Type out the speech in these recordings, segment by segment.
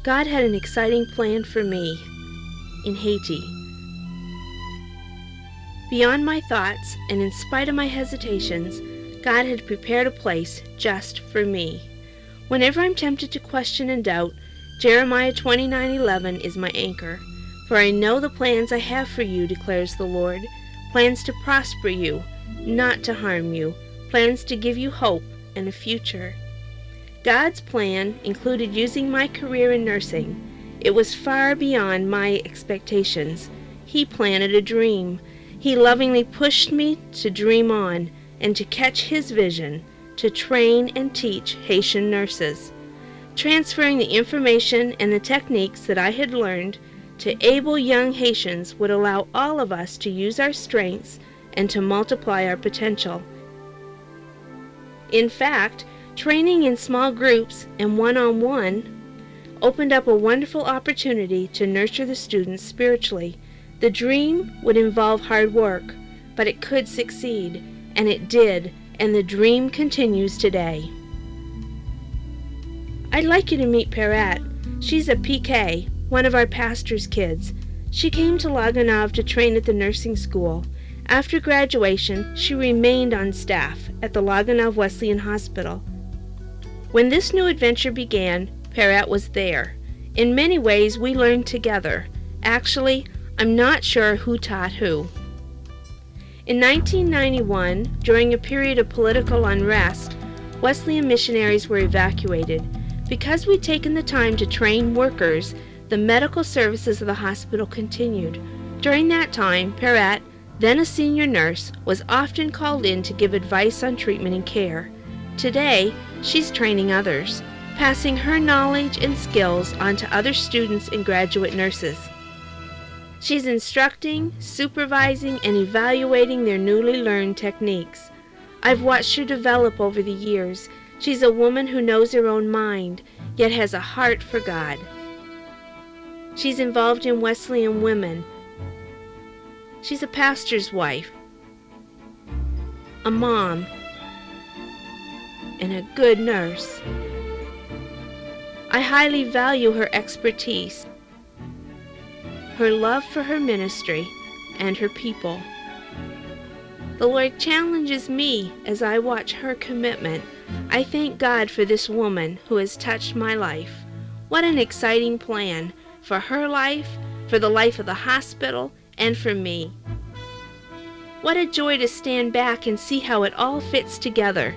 God had an exciting plan for me in Haiti. Beyond my thoughts, and in spite of my hesitations, God had prepared a place just for me. Whenever I'm tempted to question and doubt, Jeremiah 29:11 is my anchor. For I know the plans I have for you, declares the Lord, plans to prosper you, not to harm you, plans to give you hope and a future. God's plan included using my career in nursing. It was far beyond my expectations. He planted a dream. He lovingly pushed me to dream on and to catch his vision, to train and teach Haitian nurses, transferring the information and the techniques that I had learned to able young Haitians would allow all of us to use our strengths and to multiply our potential. In fact, training in small groups and one-on-one opened up a wonderful opportunity to nurture the students spiritually. The dream would involve hard work, but it could succeed, and it did, and the dream continues today. I'd like you to meet Perrette. She's a PK, one of our pastor's kids. She came to LaGonave to train at the nursing school. After graduation, she remained on staff at the LaGonave Wesleyan Hospital. When this new adventure began, Perrette was there. In many ways, we learned together. Actually, I'm not sure who taught who. In 1991, during a period of political unrest, Wesleyan missionaries were evacuated. Because we'd taken the time to train workers, the medical services of the hospital continued. During that time, Perrette, then a senior nurse, was often called in to give advice on treatment and care. Today, she's training others, passing her knowledge and skills on to other students and graduate nurses. She's instructing, supervising, and evaluating their newly learned techniques. I've watched her develop over the years. She's a woman who knows her own mind, yet has a heart for God. She's involved in Wesleyan women. She's a pastor's wife, a mom, and a good nurse. I highly value her expertise, her love for her ministry, and her people. The Lord challenges me as I watch her commitment. I thank God for this woman who has touched my life. What an exciting plan for her life, for the life of the hospital, and for me. What a joy to stand back and see how it all fits together.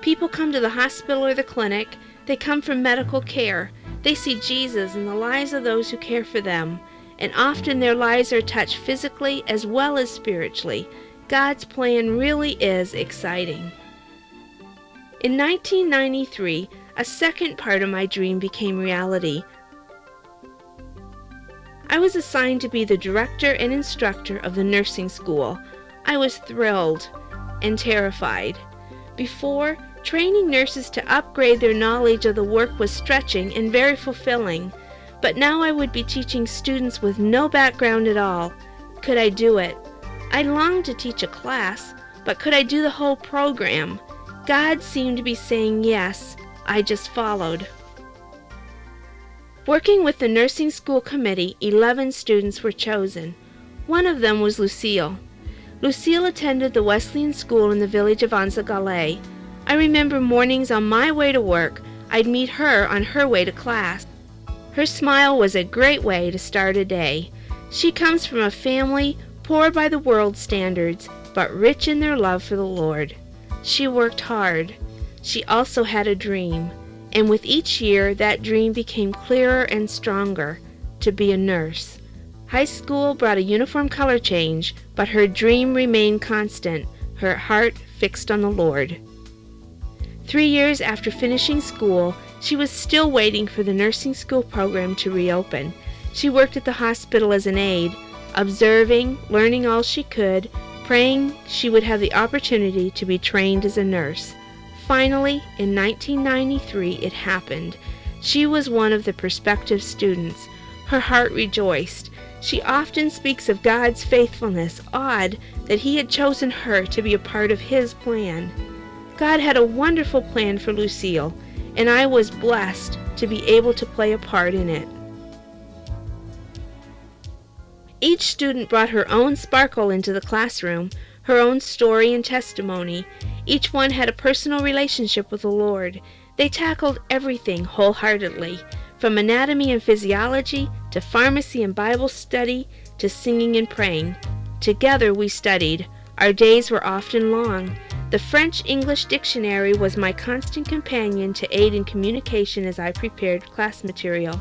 People come to the hospital or the clinic. They come for medical care. They see Jesus in the lives of those who care for them. And often their lives are touched physically as well as spiritually. God's plan really is exciting. In 1993, a second part of my dream became reality. I was assigned to be the director and instructor of the nursing school. I was thrilled and terrified. Before, training nurses to upgrade their knowledge of the work was stretching and very fulfilling. But now I would be teaching students with no background at all. Could I do it? I longed to teach a class, but could I do the whole program? God seemed to be saying yes. I just followed. Working with the nursing school committee, 11 students were chosen. One of them was Lucille. Lucille attended the Wesleyan school in the village of Anza-Galais. I remember mornings on my way to work, I'd meet her on her way to class. Her smile was a great way to start a day. She comes from a family poor by the world's standards, but rich in their love for the Lord. She worked hard. She also had a dream, and with each year that dream became clearer and stronger, to be a nurse. High school brought a uniform color change, but her dream remained constant, her heart fixed on the Lord. 3 years after finishing school, she was still waiting for the nursing school program to reopen. She worked at the hospital as an aide, observing, learning all she could, praying she would have the opportunity to be trained as a nurse. Finally, in 1993, it happened. She was one of the prospective students. Her heart rejoiced. She often speaks of God's faithfulness, awed that He had chosen her to be a part of His plan. God had a wonderful plan for Lucille, and I was blessed to be able to play a part in it. Each student brought her own sparkle into the classroom, her own story and testimony. Each one had a personal relationship with the Lord. They tackled everything wholeheartedly, from anatomy and physiology to pharmacy and Bible study to singing and praying. Together we studied. Our days were often long. The French-English dictionary was my constant companion to aid in communication as I prepared class material.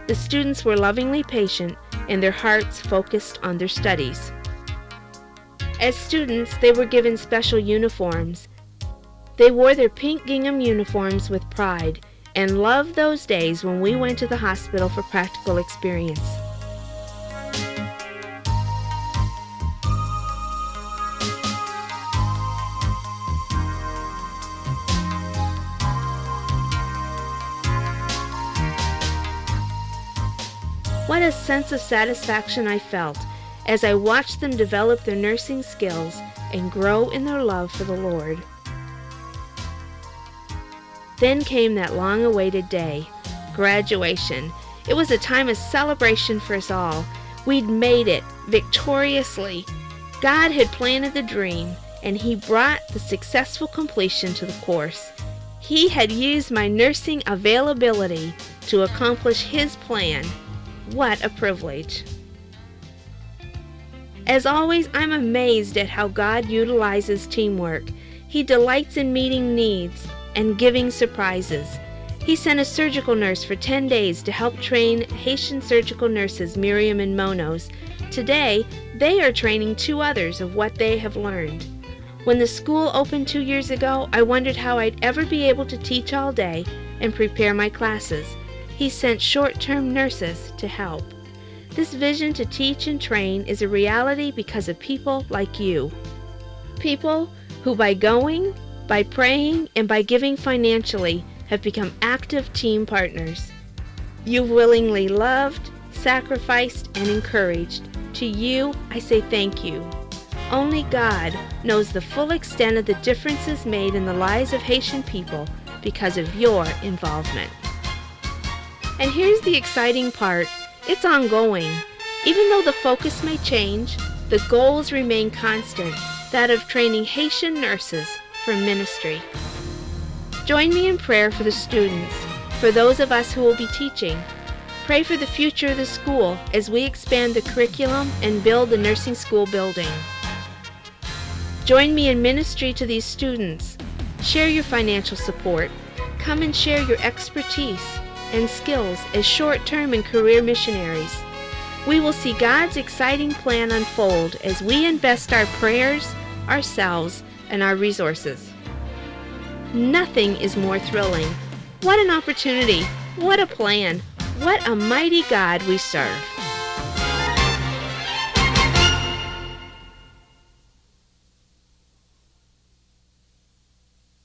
The students were lovingly patient, and their hearts focused on their studies. As students, they were given special uniforms. They wore their pink gingham uniforms with pride and loved those days when we went to the hospital for practical experience. What a sense of satisfaction I felt as I watched them develop their nursing skills and grow in their love for the Lord. Then came that long-awaited day, graduation. It was a time of celebration for us all. We'd made it victoriously. God had planted the dream, and He brought the successful completion to the course. He had used my nursing availability to accomplish His plan. What a privilege. As always, I'm amazed at how God utilizes teamwork. He delights in meeting needs and giving surprises. He sent a surgical nurse for 10 days to help train Haitian surgical nurses Miriam and Monos. Today, they are training 2 others of what they have learned. When the school opened 2 years ago, I wondered how I'd ever be able to teach all day and prepare my classes. He sent short-term nurses to help. This vision to teach and train is a reality because of people like you. People who by going, by praying, and by giving financially have become active team partners. You've willingly loved, sacrificed, and encouraged. To you, I say thank you. Only God knows the full extent of the differences made in the lives of Haitian people because of your involvement. And here's the exciting part. It's ongoing. Even though the focus may change, the goals remain constant, that of training Haitian nurses for ministry. Join me in prayer for the students, for those of us who will be teaching. Pray for the future of the school as we expand the curriculum and build the nursing school building. Join me in ministry to these students. Share your financial support. Come and share your expertise and skills as short-term and career missionaries. We will see God's exciting plan unfold as we invest our prayers, ourselves, and our resources. Nothing is more thrilling. What an opportunity! What a plan! What a mighty God we serve!